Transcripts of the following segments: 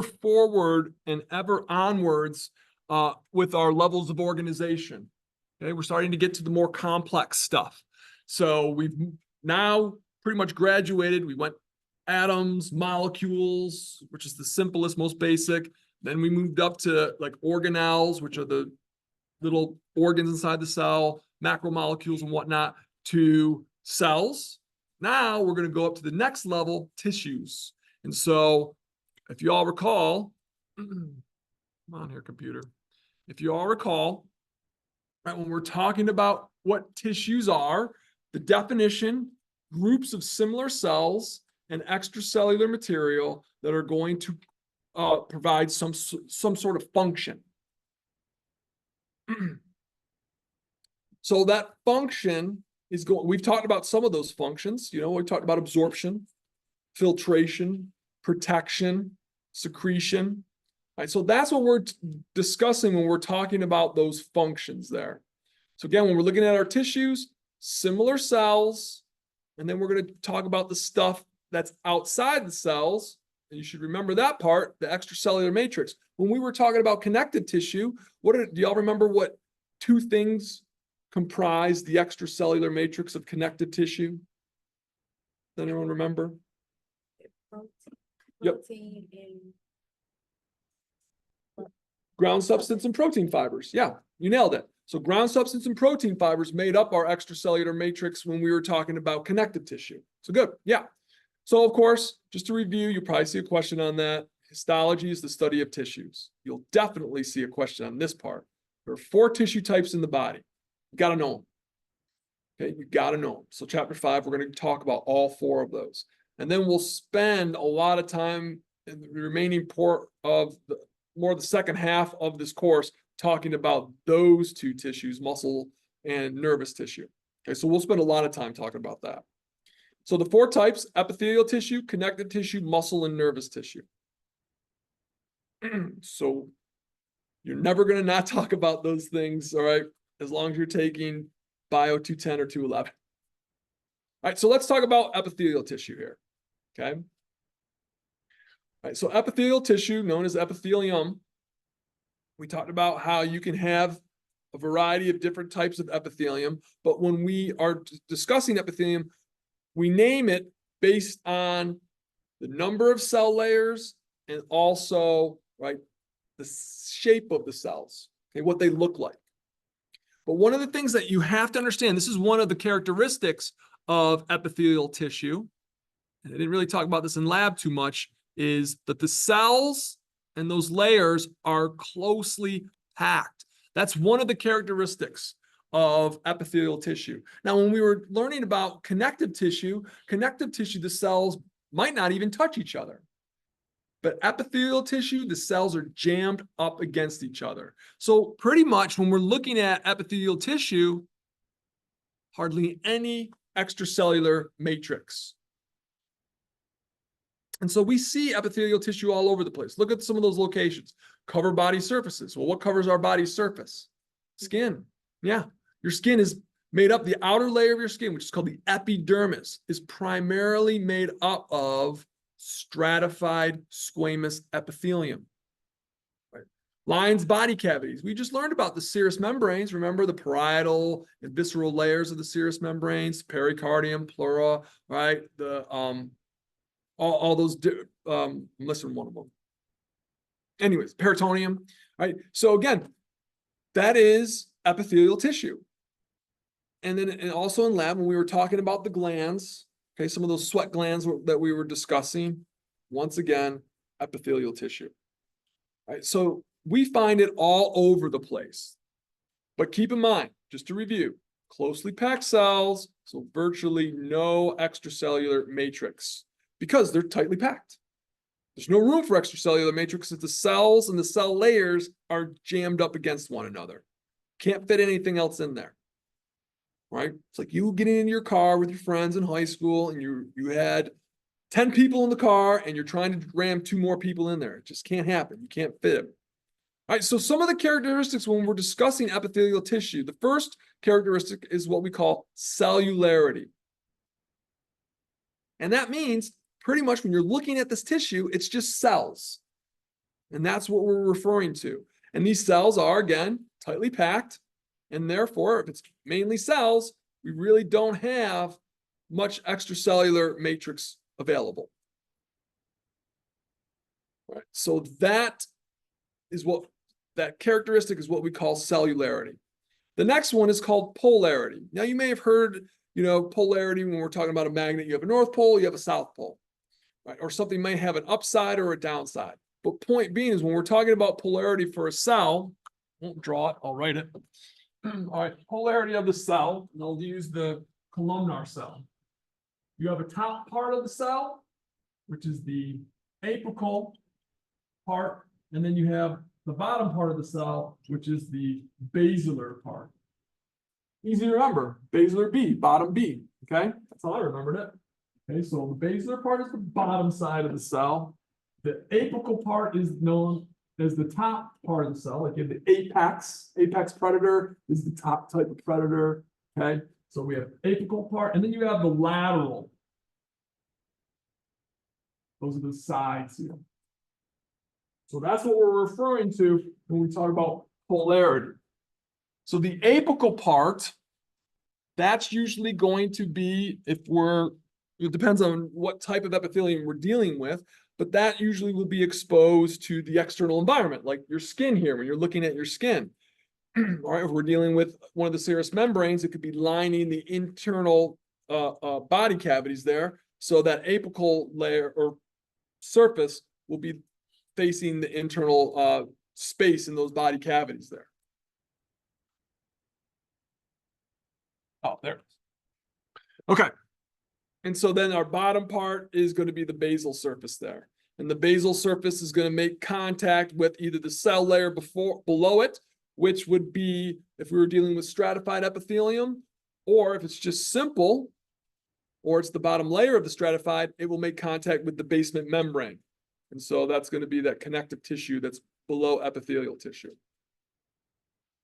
forward and ever onwards with our levels of organization. Okay, we're starting to get to the more complex stuff. So we've now pretty much graduated. We went atoms, molecules, which is the simplest, most basic. Then we moved up to like organelles, which are the little organs inside the cell, macromolecules and whatnot, to cells. Now we're going to go up to the next level, tissues. And so if you all recall, come on here, computer. If you all recall, right, when we're talking about what tissues are, the definition, groups of similar cells and extracellular material that are going to provide some sort of function. So that function is going, we've talked about some of those functions. You know, we talked about absorption, filtration, protection, secretion. Right, so that's what we're discussing when we're talking about those functions there. So again, when we're looking at our tissues, similar cells, and then we're going to talk about the stuff that's outside the cells. And you should remember that part, the extracellular matrix. When we were talking about connective tissue, do y'all remember what two things comprise the extracellular matrix of connective tissue? Does anyone remember? Protein and ground substance and protein fibers. Yeah, you nailed it. So ground substance and protein fibers made up our extracellular matrix when we were talking about connective tissue. So good, yeah. So of course, just to review, you'll probably see a question on that. Histology is the study of tissues. You'll definitely see a question on this part. There are 4 tissue types in the body. You got to know them. Okay, you got to know them. So chapter 5, we're going to talk about all 4 of those. And then we'll spend a lot of time in the remaining part of the second half of this course talking about those 2 tissues, muscle and nervous tissue. Okay, so we'll spend a lot of time talking about that. So the 4 types: epithelial tissue, connective tissue, muscle, and nervous tissue. So you're never going to not talk about those things, all right, as long as you're taking Bio 210 or 211. All right, so let's talk about epithelial tissue here, okay? All right, so epithelial tissue, known as epithelium, we talked about how you can have a variety of different types of epithelium, but when we are discussing epithelium, we name it based on the number of cell layers and also, right, the shape of the cells, okay, what they look like. But one of the things that you have to understand, this is one of the characteristics of epithelial tissue, and I didn't really talk about this in lab too much, is that the cells and those layers are closely packed. That's one of the characteristics of epithelial tissue. Now, when we were learning about connective tissue, the cells might not even touch each other. But epithelial tissue, the cells are jammed up against each other. So pretty much when we're looking at epithelial tissue, hardly any extracellular matrix. And so we see epithelial tissue all over the place. Look at some of those locations. Cover body surfaces. Well, what covers our body's surface? Skin. Yeah. Your skin is made up, the outer layer of your skin, which is called the epidermis, is primarily made up of stratified squamous epithelium. Right. Lion's body cavities. We just learned about the serous membranes. Remember the parietal and visceral layers of the serous membranes, pericardium, pleura, right? The all those, I'm listing one of them. Anyways, peritoneum, right? So again, that is epithelial tissue. And then and also in lab, when we were talking about the glands, okay, some of those sweat glands that we were discussing, once again, epithelial tissue. Right? So we find it all over the place. But keep in mind, just to review, closely packed cells, so virtually no extracellular matrix because they're tightly packed. There's no room for extracellular matrix if the cells and the cell layers are jammed up against one another. Can't fit anything else in there. Right? It's like you getting in your car with your friends in high school and you had 10 people in the car and you're trying to ram 2 more people in there. It just can't happen. You can't fit it. All right, so some of the characteristics when we're discussing epithelial tissue, the first characteristic is what we call cellularity. And that means pretty much when you're looking at this tissue, it's just cells. And that's what we're referring to. And these cells are, again, tightly packed. And therefore, if it's mainly cells, we really don't have much extracellular matrix available. All right, so that characteristic is what we call cellularity. The next one is called polarity. Now, you may have heard, polarity when we're talking about a magnet. You have a north pole, you have a south pole, right? Or something may have an upside or a downside. But point being is when we're talking about polarity for a cell, I won't draw it, I'll write it. All right, polarity of the cell, and I'll use the columnar cell. You have a top part of the cell, which is the apical part, and then you have the bottom part of the cell, which is the basilar part. Easy to remember, basilar B, bottom B, okay? That's how I remembered it. Okay, so the basilar part is the bottom side of the cell. The apical part is known as the top part of the cell, like you have the apex predator is the top type of predator, okay? So we have apical part, and then you have the lateral. Those are the sides here. So that's what we're referring to when we talk about polarity. So the apical part, that's usually going to be, it depends on what type of epithelium we're dealing with, but that usually will be exposed to the external environment, like your skin here, when you're looking at your skin. All right, if we're dealing with one of the serous membranes, it could be lining the internal body cavities there. So that apical layer or surface will be facing the internal space in those body cavities there. Oh, there it is. Okay. And so then our bottom part is going to be the basal surface there. And the basal surface is going to make contact with either the cell layer below it, which would be if we were dealing with stratified epithelium, or if it's just simple, or it's the bottom layer of the stratified, it will make contact with the basement membrane. And so that's going to be that connective tissue that's below epithelial tissue.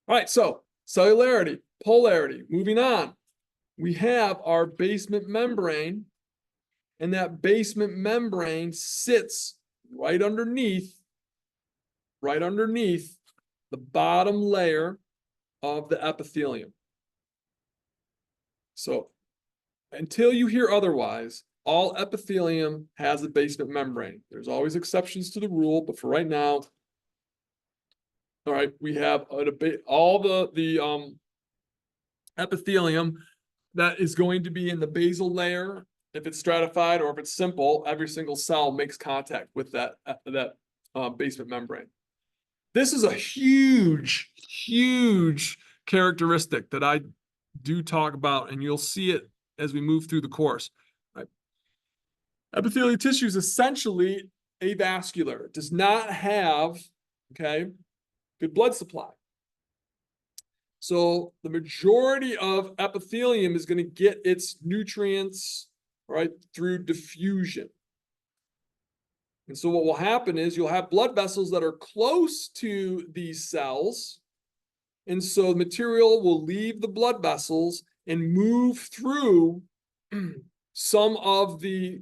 All right, so cellularity, polarity, moving on. We have our basement membrane, and that basement membrane sits right underneath the bottom layer of the epithelium. So until you hear otherwise, all epithelium has a basement membrane. There's always exceptions to the rule, but for right now, all right, we have all the epithelium that is going to be in the basal layer. If it's stratified or if it's simple, every single cell makes contact with that basement membrane. This is a huge characteristic that I do talk about, and you'll see it as we move through the course. Right? Epithelial tissue is essentially avascular. It does not have, good blood supply. So the majority of epithelium is going to get its nutrients, right, through diffusion. And so what will happen is you'll have blood vessels that are close to these cells. And so material will leave the blood vessels and move through some of the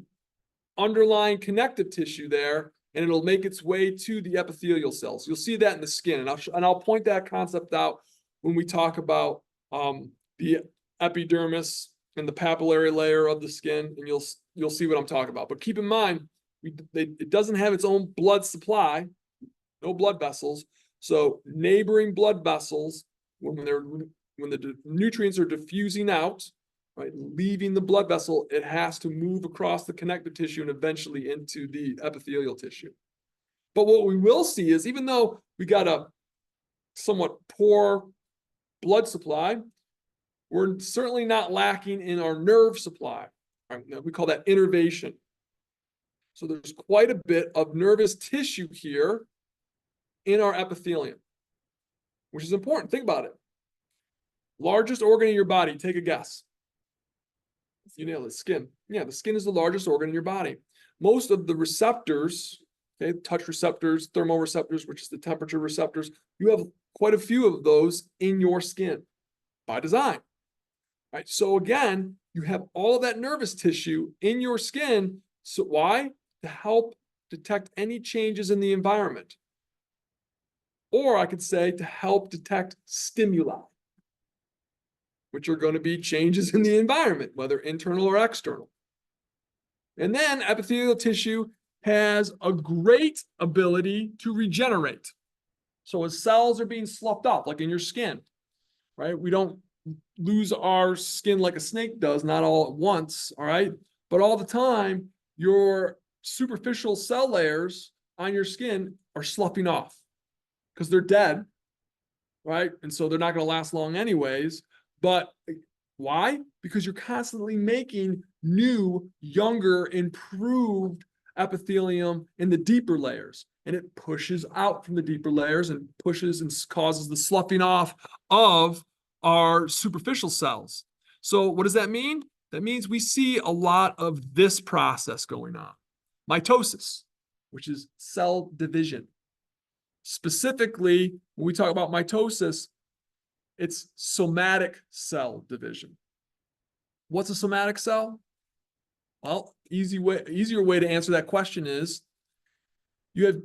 underlying connective tissue there, and it'll make its way to the epithelial cells. You'll see that in the skin, and I'll point that concept out when we talk about the epidermis and the papillary layer of the skin, and you'll see what I'm talking about. But keep in mind, it doesn't have its own blood supply, no blood vessels. So neighboring blood vessels, when the nutrients are diffusing out, right, leaving the blood vessel, it has to move across the connective tissue and eventually into the epithelial tissue. But what we will see is, even though we got a somewhat poor blood supply, we're certainly not lacking in our nerve supply. Right? We call that innervation. So there's quite a bit of nervous tissue here in our epithelium, which is important. Think about it. Largest organ in your body, take a guess. You nailed it, skin. Yeah, the skin is the largest organ in your body. Most of the receptors, touch receptors, thermoreceptors, which is the temperature receptors, you have quite a few of those in your skin by design. Right? So again, you have all of that nervous tissue in your skin. So why? To help detect any changes in the environment. Or I could say to help detect stimuli, which are going to be changes in the environment, whether internal or external. And then epithelial tissue has a great ability to regenerate. So as cells are being sloughed off, like in your skin, right? We don't lose our skin like a snake does, not all at once, all right? But all the time, your superficial cell layers on your skin are sloughing off because they're dead, right? And so they're not going to last long anyways. But why? Because you're constantly making new, younger, improved epithelium in the deeper layers. And it pushes out from the deeper layers and pushes and causes the sloughing off of our superficial cells. So what does that mean? That means we see a lot of this process going on. Mitosis, which is cell division. Specifically, when we talk about mitosis, it's somatic cell division. What's a somatic cell? Well, easier way to answer that question is you have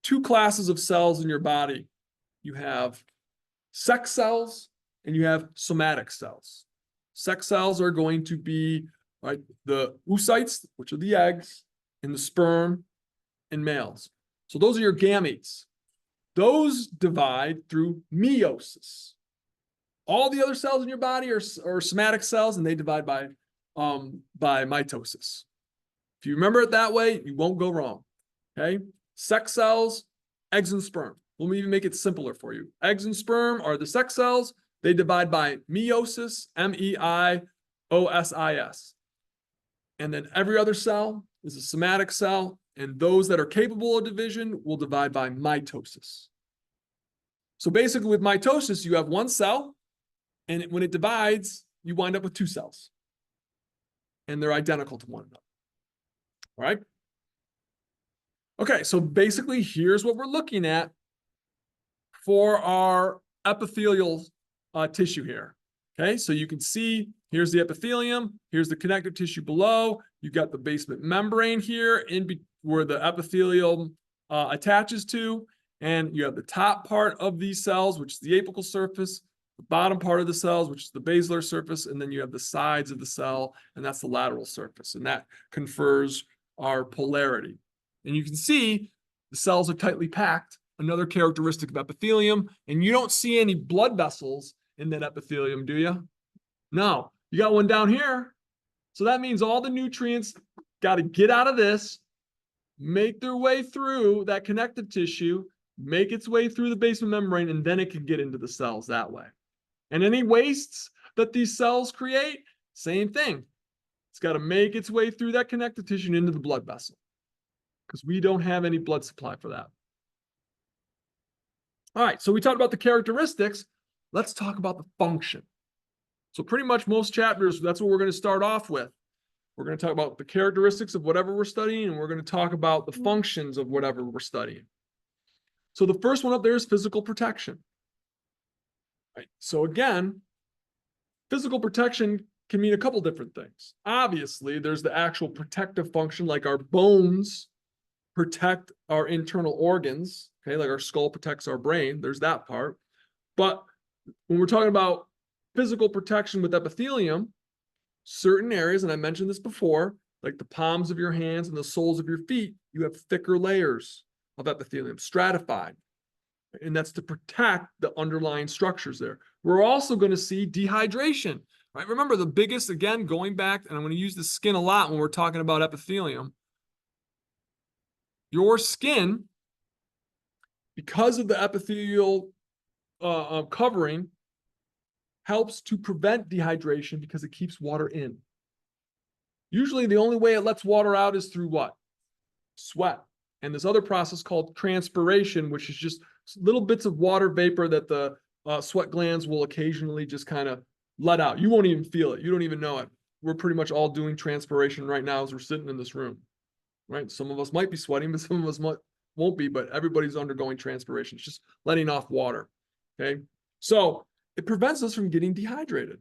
two classes of cells in your body. You have sex cells and you have somatic cells. Sex cells are going to be the oocytes, which are the eggs, and the sperm in males. So those are your gametes. Those divide through meiosis. All the other cells in your body are somatic cells, and they divide by mitosis. If you remember it that way, you won't go wrong. Okay? Sex cells, eggs and sperm. We'll even make it simpler for you. Eggs and sperm are the sex cells. They divide by meiosis, M-E-I-O-S-I-S. And then every other cell is a somatic cell, and those that are capable of division will divide by mitosis. So basically with mitosis, you have one cell, and when it divides, you wind up with two cells. And they're identical to one another. All right? Okay, so basically here's what we're looking at for our epithelial tissue here. Okay, so you can see here's the epithelium, here's the connective tissue below, you got the basement membrane here where the epithelium attaches to, and you have the top part of these cells, which is the apical surface, the bottom part of the cells, which is the basilar surface, and then you have the sides of the cell, and that's the lateral surface, and that confers our polarity. And you can see the cells are tightly packed, another characteristic of epithelium, and you don't see any blood vessels in that epithelium, do you? No, you got one down here. So that means all the nutrients got to get out of this, make their way through that connective tissue, make its way through the basement membrane, and then it can get into the cells that way. And any wastes that these cells create, same thing. It's got to make its way through that connective tissue and into the blood vessel, because we don't have any blood supply for that. All right, so we talked about the characteristics. Let's talk about the function. So pretty much most chapters, that's what we're going to start off with. We're going to talk about the characteristics of whatever we're studying, and we're going to talk about the functions of whatever we're studying. So the first one up there is physical protection. Right. So again, physical protection can mean a couple different things. Obviously, there's the actual protective function, like our bones protect our internal organs, okay, like our skull protects our brain. There's that part. But when we're talking about physical protection with epithelium, certain areas, and I mentioned this before, like the palms of your hands and the soles of your feet, you have thicker layers of epithelium, stratified. And that's to protect the underlying structures there. We're also going to see dehydration, right? Remember the biggest, again, going back, and I'm going to use the skin a lot when we're talking about epithelium. Your skin, because of the epithelial covering, helps to prevent dehydration because it keeps water in. Usually the only way it lets water out is through what? Sweat. And this other process called transpiration, which is just little bits of water vapor that the sweat glands will occasionally just kind of let out. You won't even feel it. You don't even know it. We're pretty much all doing transpiration right now as we're sitting in this room, right? Some of us might be sweating, but some of us won't be, but everybody's undergoing transpiration. It's just letting off water, okay? So it prevents us from getting dehydrated.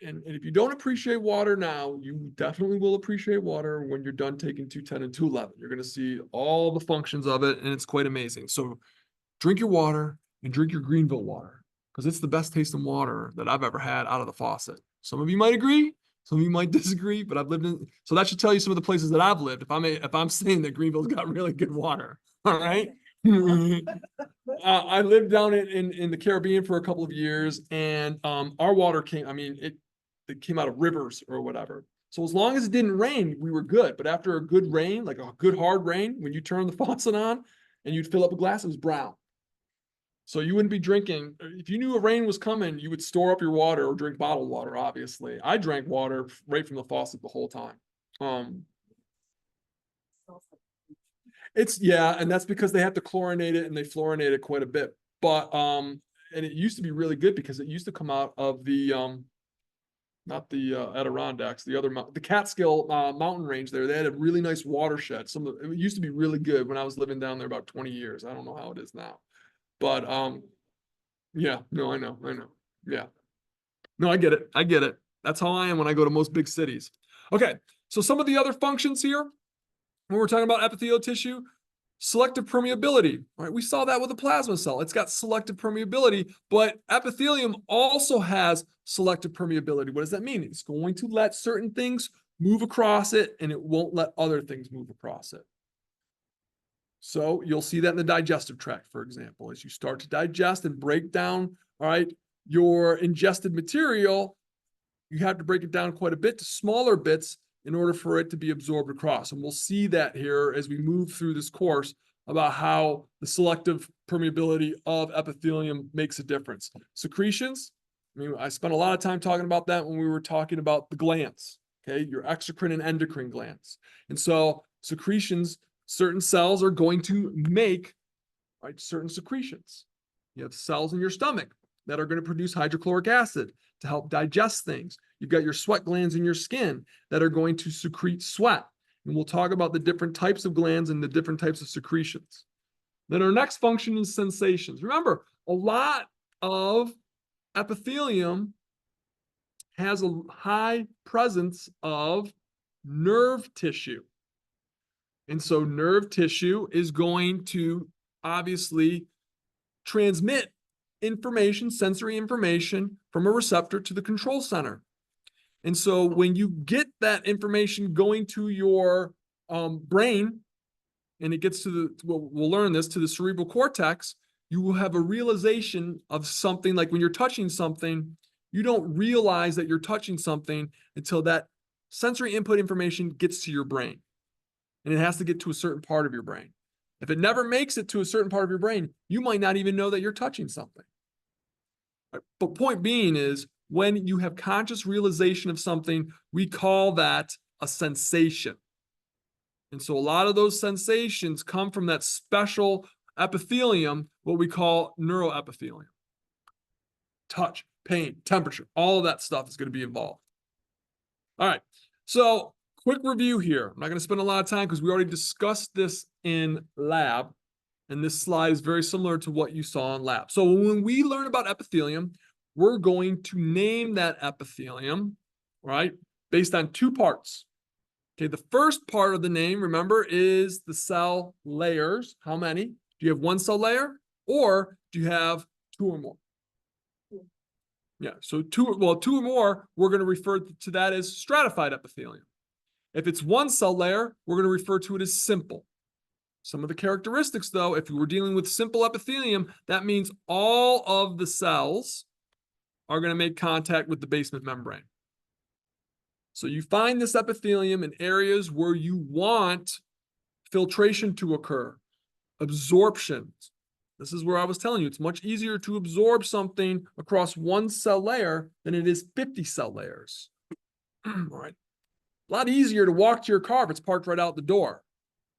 And if you don't appreciate water now, you definitely will appreciate water when you're done taking 210 and 211. You're going to see all the functions of it, and it's quite amazing. So drink your water and drink your Greenville water because it's the best tasting water that I've ever had out of the faucet. Some of you might agree, some of you might disagree, but I've lived in, so that should tell you some of the places that I've lived. If I'm saying that Greenville's got really good water, all right. I lived down in the Caribbean for a couple of years, and our water came. I mean, it came out of rivers or whatever. So as long as it didn't rain, we were good. But after a good rain, like a good hard rain, when you turn the faucet on and you'd fill up a glass, it was brown. So you wouldn't be drinking. If you knew a rain was coming, you would store up your water or drink bottled water, obviously. I drank water right from the faucet the whole time. Yeah, and that's because they have to chlorinate it and they fluorinate it quite a bit. But and it used to be really good because it used to come out of the not the Adirondacks, the Catskill mountain range there. They had a really nice watershed. It used to be really good when I was living down there about 20 years. I don't know how it is now. But yeah, no, I know. Yeah. No, I get it. That's how I am when I go to most big cities. Okay, so some of the other functions here, when we're talking about epithelial tissue, selective permeability, right? We saw that with a plasma cell. It's got selective permeability, but epithelium also has selective permeability. What does that mean? It's going to let certain things move across it, and it won't let other things move across it. So you'll see that in the digestive tract, for example, as you start to digest and break down, all right, your ingested material, you have to break it down quite a bit to smaller bits in order for it to be absorbed across. And we'll see that here as we move through this course about how the selective permeability of epithelium makes a difference. Secretions, I mean, I spent a lot of time talking about that when we were talking about the glands, okay, your exocrine and endocrine glands. And so secretions, certain cells are going to make, right, certain secretions. You have cells in your stomach that are going to produce hydrochloric acid to help digest things. You've got your sweat glands in your skin that are going to secrete sweat. And we'll talk about the different types of glands and the different types of secretions. Then our next function is sensations. Remember, a lot of epithelium has a high presence of nerve tissue. And so nerve tissue is going to obviously transmit information, sensory information from a receptor to the control center. And so when you get that information going to your brain, and it gets to we'll learn this, to the cerebral cortex, you will have a realization of something. Like when you're touching something, you don't realize that you're touching something until that sensory input information gets to your brain. And it has to get to a certain part of your brain. If it never makes it to a certain part of your brain, you might not even know that you're touching something. But point being is, when you have conscious realization of something, we call that a sensation. And so a lot of those sensations come from that special epithelium, what we call neuroepithelium. Touch, pain, temperature, all of that stuff is going to be involved. All right, so quick review here. I'm not going to spend a lot of time because we already discussed this in lab. And this slide is very similar to what you saw in lab. So when we learn about epithelium, we're going to name that epithelium, right, based on two parts. Okay, the first part of the name, remember, is the cell layers. How many? Do you have one cell layer, or do you have two or more? Yeah, so two or more, we're going to refer to that as stratified epithelium. If it's one cell layer, we're going to refer to it as simple. Some of the characteristics, though, if we're dealing with simple epithelium, that means all of the cells are going to make contact with the basement membrane. So you find this epithelium in areas where you want filtration to occur, absorption. This is where I was telling you, it's much easier to absorb something across one cell layer than it is 50 cell layers. All right. A lot easier to walk to your car if it's parked right out the door.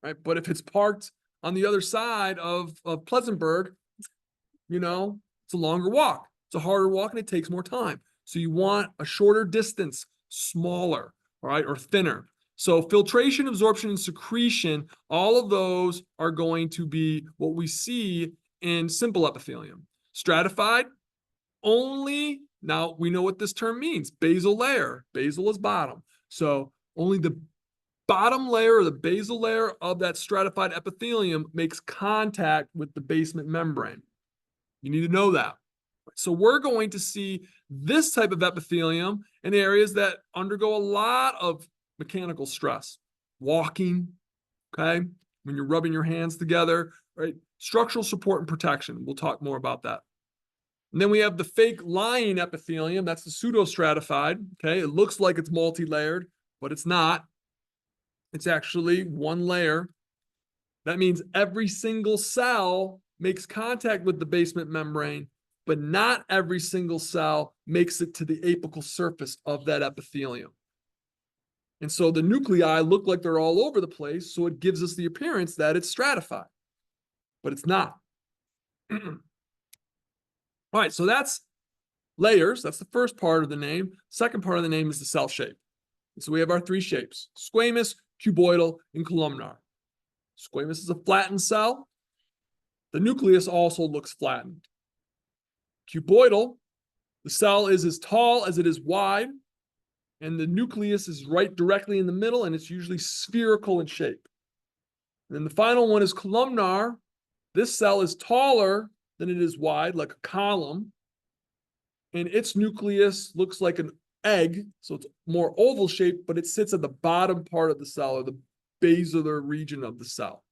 Right? But if it's parked on the other side of Pleasantburg, you know, it's a longer walk. It's a harder walk and it takes more time. So you want a shorter distance, smaller, all right, or thinner. So filtration, absorption, and secretion, all of those are going to be what we see in simple epithelium. Stratified, only, now we know what this term means, basal layer. Basal is bottom. So only the bottom layer or the basal layer of that stratified epithelium makes contact with the basement membrane. You need to know that. So we're going to see this type of epithelium in areas that undergo a lot of mechanical stress. Walking, okay? When you're rubbing your hands together, right? Structural support and protection. We'll talk more about that. And then we have the fake lying epithelium. That's the pseudostratified, okay? It looks like it's multi-layered, but it's not. It's actually one layer. That means every single cell makes contact with the basement membrane, but not every single cell makes it to the apical surface of that epithelium. And so the nuclei look like they're all over the place, so it gives us the appearance that it's stratified, but it's not. All right, so that's layers. That's the first part of the name. Second part of the name is the cell shape. And so we have our three shapes: squamous, cuboidal, and columnar. Squamous is a flattened cell. The nucleus also looks flattened. Cuboidal, the cell is as tall as it is wide, and the nucleus is right directly in the middle, and it's usually spherical in shape. And then the final one is columnar. This cell is taller than it is wide, like a column, and its nucleus looks like an egg, so it's more oval shaped, but it sits at the bottom part of the cell, or the basilar region of the cell.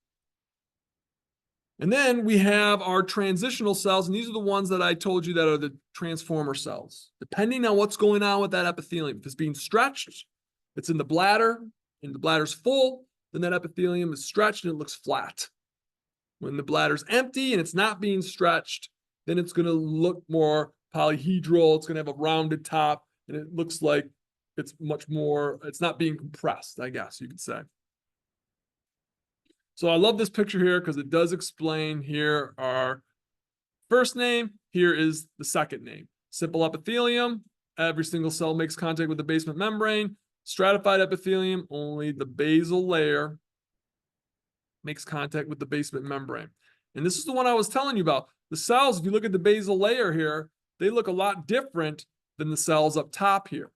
And then we have our transitional cells, and these are the ones that I told you that are the transformer cells. Depending on what's going on with that epithelium, if it's being stretched, it's in the bladder, and the bladder's full, then that epithelium is stretched and it looks flat. When the bladder's empty and it's not being stretched, then it's going to look more polyhedral. It's going to have a rounded top, and it looks like it's much more, it's not being compressed, I guess you could say. So I love this picture here because it does explain here our first name. Here is the second name. Simple epithelium. Every single cell makes contact with the basement membrane. Stratified epithelium, only the basal layer makes contact with the basement membrane. And this is the one I was telling you about. The cells, if you look at the basal layer here, they look a lot different than the cells up top here.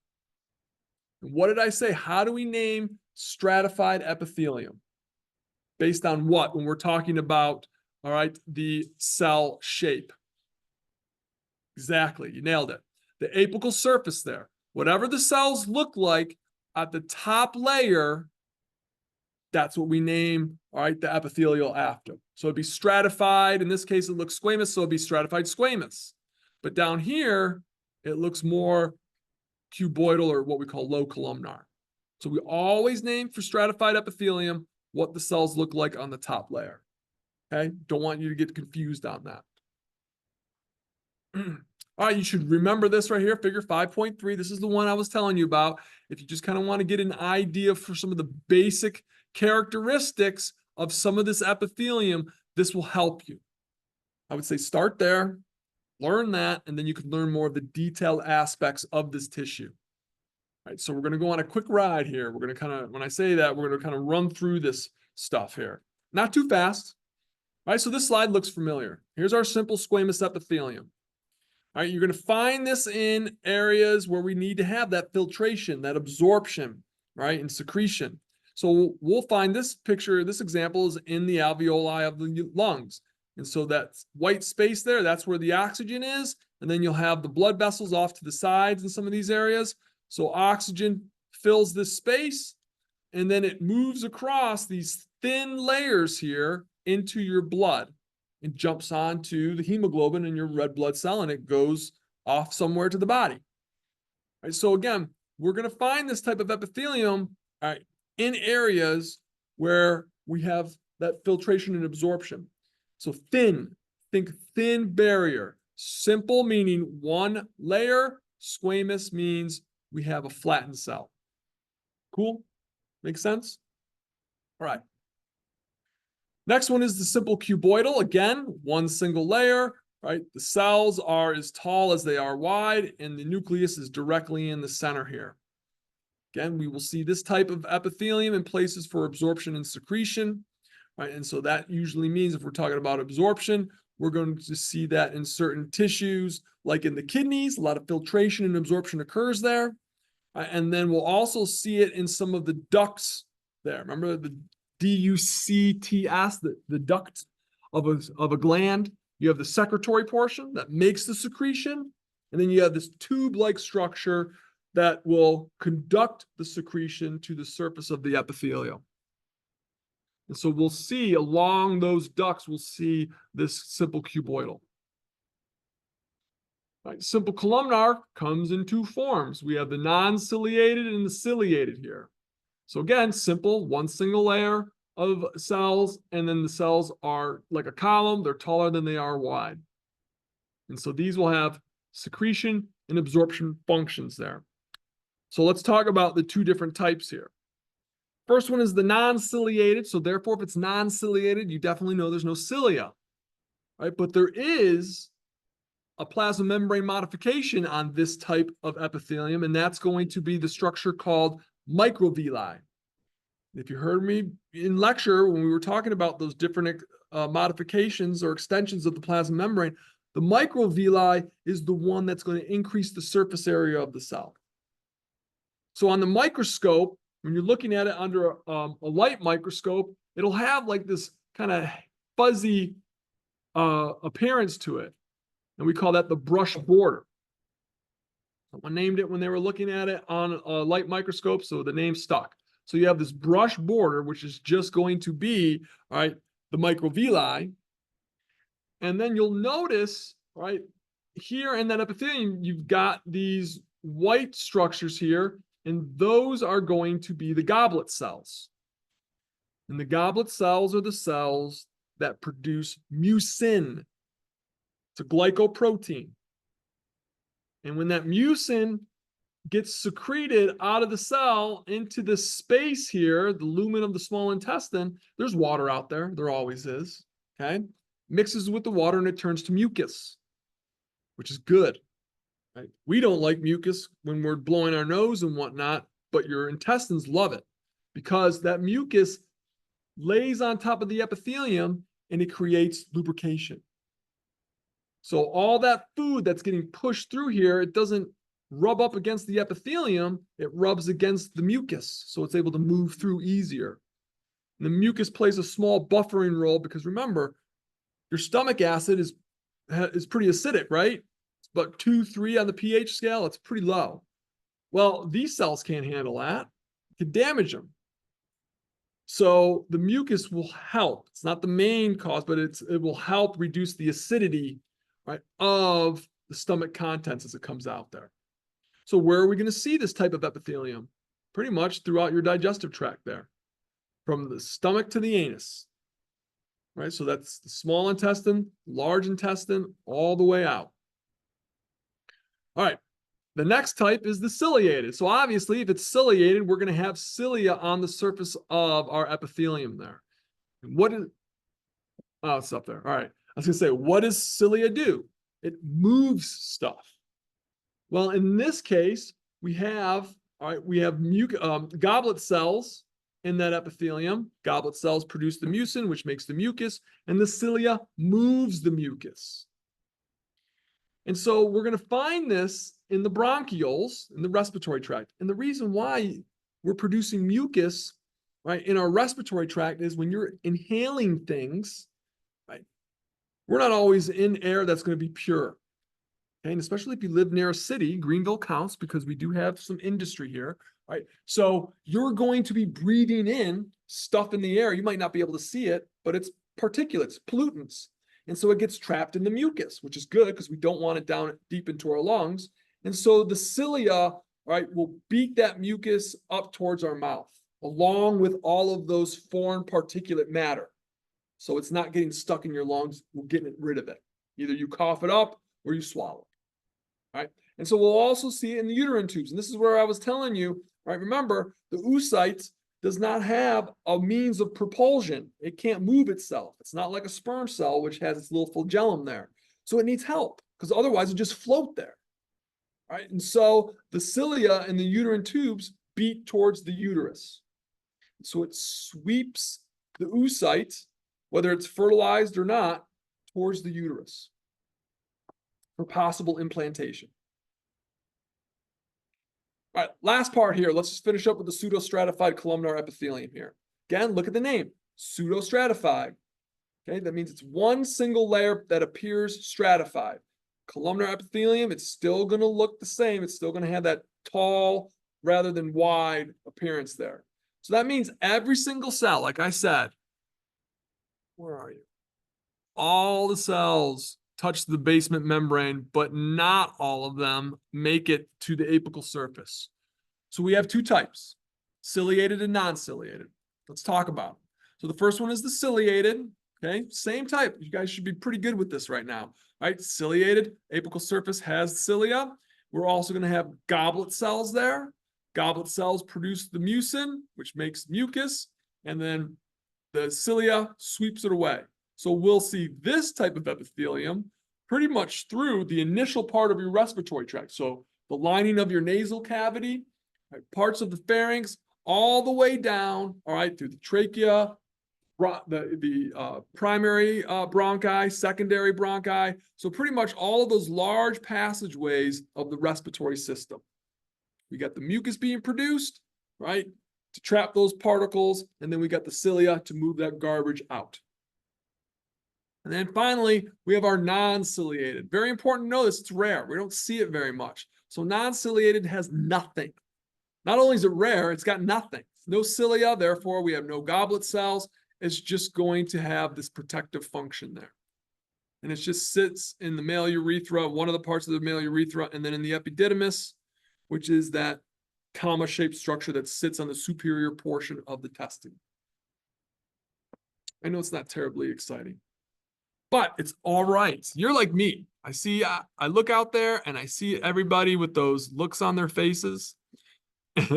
And what did I say? How do we name stratified epithelium? Based on what when we're talking about, all right, the cell shape? Exactly, you nailed it. The apical surface there. Whatever the cells look like at the top layer, that's what we name, all right, the epithelial after. So it'd be stratified. In this case, it looks squamous, so it'd be stratified squamous. But down here, it looks more cuboidal, or what we call low columnar. So we always name for stratified epithelium what the cells look like on the top layer. Okay, don't want you to get confused on that. All right, you should remember this right here, figure 5.3. This is the one I was telling you about. If you just kind of want to get an idea for some of the basic characteristics of some of this epithelium, this will help you. I would say start there, learn that, and then you can learn more of the detailed aspects of this tissue. All right, so we're going to go on a quick ride here. We're going to kind of, when I say that, we're going to kind of run through this stuff here. Not too fast. All right, so this slide looks familiar. Here's our simple squamous epithelium. All right, you're going to find this in areas where we need to have that filtration, that absorption, right, and secretion. So we'll find this picture, this example is in the alveoli of the lungs. And so that white space there, that's where the oxygen is. And then you'll have the blood vessels off to the sides in some of these areas. So oxygen fills this space, and then it moves across these thin layers here into your blood and jumps onto the hemoglobin in your red blood cell, and it goes off somewhere to the body. All right, so again, we're going to find this type of epithelium, all right, in areas where we have that filtration and absorption. So thin, think thin barrier. Simple meaning one layer. Squamous means we have a flattened cell. Cool? Makes sense? All right. Next one is the simple cuboidal. Again, one single layer, right? The cells are as tall as they are wide, and the nucleus is directly in the center here. Again, we will see this type of epithelium in places for absorption and secretion, right? And so that usually means if we're talking about absorption, we're going to see that in certain tissues, like in the kidneys, a lot of filtration and absorption occurs there. And then we'll also see it in some of the ducts there. Remember the DUCTS, the duct of a gland. You have the secretory portion that makes the secretion, and then you have this tube-like structure that will conduct the secretion to the surface of the epithelium. And so we'll see along those ducts, we'll see this simple cuboidal. Right, simple columnar comes in two forms. We have the non-ciliated and the ciliated here. So again, simple, one single layer of cells, and then the cells are like a column. They're taller than they are wide. And so these will have secretion and absorption functions there. So let's talk about the two different types here. First one is the non-ciliated. So therefore, if it's non-ciliated, you definitely know there's no cilia, right? But there is a plasma membrane modification on this type of epithelium, and that's going to be the structure called microvilli. If you heard me in lecture when we were talking about those different modifications or extensions of the plasma membrane, the microvilli is the one that's going to increase the surface area of the cell. So on the microscope, when you're looking at it under a light microscope, it'll have like this kind of fuzzy appearance to it. And we call that the brush border. Someone named it when they were looking at it on a light microscope, so the name stuck. So you have this brush border, which is just going to be, all right, the microvilli. And then you'll notice, right, here in that epithelium, you've got these white structures here, and those are going to be the goblet cells. And the goblet cells are the cells that produce mucin. It's a glycoprotein. And when that mucin gets secreted out of the cell into this space here, the lumen of the small intestine, there's water out there. There always is. Okay? Mixes with the water and it turns to mucus, which is good. Right? We don't like mucus when we're blowing our nose and whatnot, but your intestines love it because that mucus lays on top of the epithelium and it creates lubrication. So all that food that's getting pushed through here, it doesn't rub up against the epithelium, it rubs against the mucus, so it's able to move through easier. And the mucus plays a small buffering role because remember, your stomach acid is pretty acidic, right? It's about 2-3 on the pH scale. It's pretty low. Well, these cells can't handle that. It can damage them. So the mucus will help. It's not the main cause, but it will help reduce the acidity, right, of the stomach contents as it comes out there. So where are we going to see this type of epithelium? Pretty much throughout your digestive tract there, from the stomach to the anus. Right, so that's the small intestine, large intestine, all the way out. All right, the next type is the ciliated. So obviously, if it's ciliated, we're going to have cilia on the surface of our epithelium there. And what is, oh, it's up there. All right, I was going to say, what does cilia do? It moves stuff. Well, in this case, we have, all right, we have goblet cells in that epithelium. Goblet cells produce the mucin, which makes the mucus, and the cilia moves the mucus. And so we're going to find this in the bronchioles, in the respiratory tract. And the reason why we're producing mucus, right, in our respiratory tract is when you're inhaling things, right, we're not always in air that's going to be pure. Okay? And especially if you live near a city, Greenville counts because we do have some industry here. Right. So you're going to be breathing in stuff in the air. You might not be able to see it, but it's particulates, pollutants. And so it gets trapped in the mucus, which is good because we don't want it down deep into our lungs. And so the cilia, right, will beat that mucus up towards our mouth, along with all of those foreign particulate matter. So it's not getting stuck in your lungs. We're getting rid of it. Either you cough it up or you swallow it. Right. And so we'll also see it in the uterine tubes. And this is where I was telling you, right? Remember, the oocyte does not have a means of propulsion. It can't move itself. It's not like a sperm cell, which has its little flagellum there. So it needs help because otherwise it just float there, right? And so the cilia in the uterine tubes beat towards the uterus. So it sweeps the oocyte, whether it's fertilized or not, towards the uterus for possible implantation. All right, last part here. Let's just finish up with the pseudostratified columnar epithelium here. Again, look at the name, pseudostratified. Okay, that means it's one single layer that appears stratified. Columnar epithelium, it's still going to look the same. It's still going to have that tall rather than wide appearance there. So that means every single cell, like I said, where are you? All the cells touch the basement membrane, but not all of them make it to the apical surface. So we have two types, ciliated and non-ciliated. Let's talk about them. So the first one is the ciliated, okay? Same type. You guys should be pretty good with this right now, right? Ciliated, apical surface has cilia. We're also going to have goblet cells there. Goblet cells produce the mucin, which makes mucus, and then the cilia sweeps it away. So we'll see this type of epithelium pretty much through the initial part of your respiratory tract. So the lining of your nasal cavity, right, parts of the pharynx, all the way down, all right, through the trachea, the primary bronchi, secondary bronchi. So pretty much all of those large passageways of the respiratory system. We got the mucus being produced, right, to trap those particles, and then we got the cilia to move that garbage out. And then finally, we have our non-ciliated. Very important to know this, it's rare. We don't see it very much. So non-ciliated has nothing. Not only is it rare, it's got nothing. No cilia, therefore we have no goblet cells. It's just going to have this protective function there. And it just sits in the male urethra, one of the parts of the male urethra, and then in the epididymis, which is that comma-shaped structure that sits on the superior portion of the testing. I know it's not terribly exciting, but it's all right. You're like me. I look out there and I see everybody with those looks on their faces. And